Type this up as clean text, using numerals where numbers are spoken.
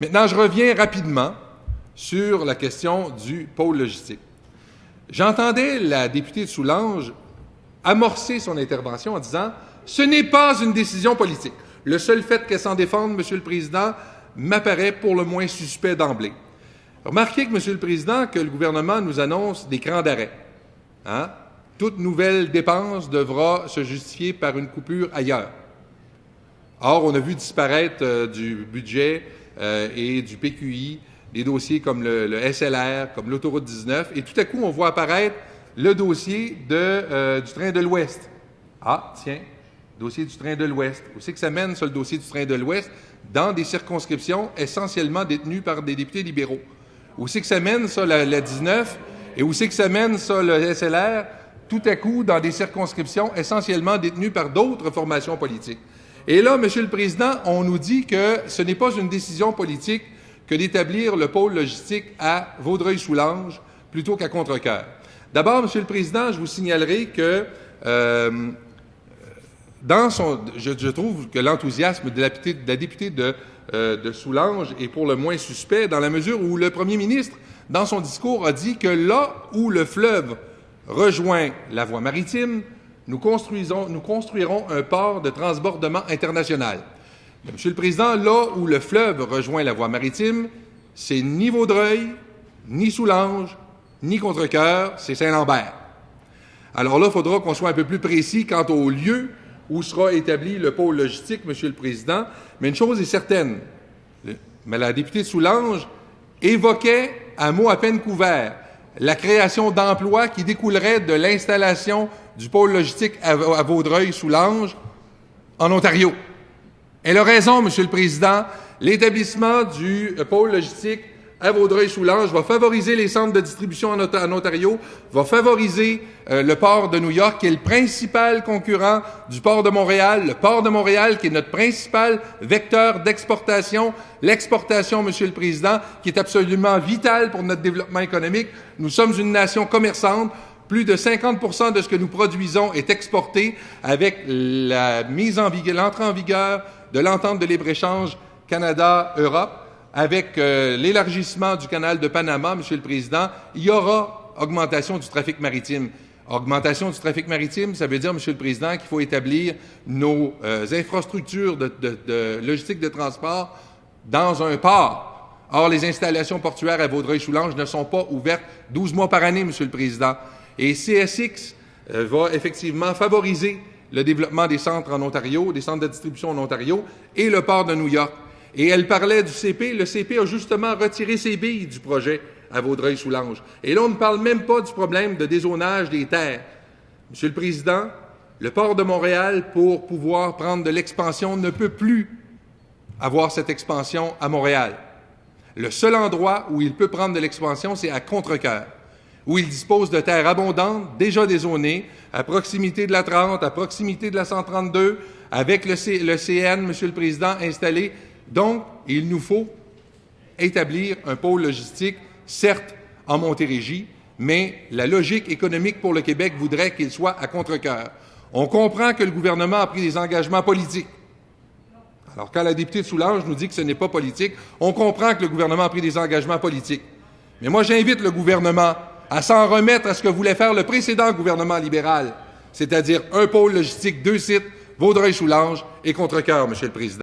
Maintenant, je reviens rapidement sur la question du pôle logistique. J'entendais la députée de Soulanges amorcer son intervention en disant « Ce n'est pas une décision politique. Le seul fait qu'elle s'en défende, Monsieur le Président, m'apparaît pour le moins suspect d'emblée. » Remarquez que, Monsieur le Président, que le gouvernement nous annonce des crans d'arrêt. Toute nouvelle dépense devra se justifier par une coupure ailleurs. Or, on a vu disparaître du budget et du PQI des dossiers comme le SLR, comme l'autoroute 19, et tout à coup, on voit apparaître le dossier du train de l'Ouest. Ah, tiens, dossier du train de l'Ouest. Où c'est que ça mène, ça, le dossier du train de l'Ouest? Dans des circonscriptions essentiellement détenues par des députés libéraux. Où c'est que ça mène, ça, la 19? Et où c'est que ça mène, ça, le SLR? Tout à coup, dans des circonscriptions essentiellement détenues par d'autres formations politiques. Et là, Monsieur le Président, on nous dit que ce n'est pas une décision politique que d'établir le pôle logistique à Vaudreuil-Soulanges plutôt qu'à Contrecœur. D'abord, Monsieur le Président, je vous signalerai que je trouve que l'enthousiasme de la députée de Soulanges est pour le moins suspect dans la mesure où le premier ministre, dans son discours, a dit que là où le fleuve rejoint la voie maritime, nous construirons un port de transbordement international. Monsieur le Président, là où le fleuve rejoint la voie maritime, c'est ni Vaudreuil, ni Soulanges, ni Contrecœur, c'est Saint-Lambert. Alors là, il faudra qu'on soit un peu plus précis quant au lieu où sera établi le pôle logistique, Monsieur le Président. Mais une chose est certaine, la députée de Soulanges évoquait, à mots à peine couverts, la création d'emplois qui découlerait de l'installation du pôle logistique à Vaudreuil-Soulanges en Ontario. Elle a raison, Monsieur le Président. L'établissement du pôle logistique à Vaudreuil-Soulanges va favoriser les centres de distribution en Ontario, va favoriser le port de New York, qui est le principal concurrent du port de Montréal. Le port de Montréal, qui est notre principal vecteur d'exportation. L'exportation, Monsieur le Président, qui est absolument vitale pour notre développement économique. Nous sommes une nation commerçante. Plus de 50% de ce que nous produisons est exporté avec l'entrée en vigueur de l'entente de libre-échange Canada-Europe. Avec l'élargissement du canal de Panama, Monsieur le Président, il y aura augmentation du trafic maritime. Augmentation du trafic maritime, ça veut dire, Monsieur le Président, qu'il faut établir nos infrastructures de logistique de transport dans un port. Or, les installations portuaires à Vaudreuil-Soulanges ne sont pas ouvertes 12 mois par année, Monsieur le Président. Et CSX va effectivement favoriser le développement des centres en Ontario, des centres de distribution en Ontario et le port de New York. Et elle parlait du CP. Le CP a justement retiré ses billes du projet à Vaudreuil-Soulanges. Et là, on ne parle même pas du problème de dézonage des terres. Monsieur le Président, le port de Montréal, pour pouvoir prendre de l'expansion, ne peut plus avoir cette expansion à Montréal. Le seul endroit où il peut prendre de l'expansion, c'est à Contrecœur, où il dispose de terres abondantes, déjà dézonées, à proximité de la 30, à proximité de la 132, avec le CN, Monsieur le Président, installé. Donc, il nous faut établir un pôle logistique, certes en Montérégie, mais la logique économique pour le Québec voudrait qu'il soit à Contrecœur. On comprend que le gouvernement a pris des engagements politiques. Alors, quand la députée de Soulanges nous dit que ce n'est pas politique, on comprend que le gouvernement a pris des engagements politiques. Mais moi, j'invite le gouvernement à s'en remettre à ce que voulait faire le précédent gouvernement libéral, c'est-à-dire un pôle logistique, 2 sites, Vaudreuil-Soulanges et Contrecœur, Monsieur le Président.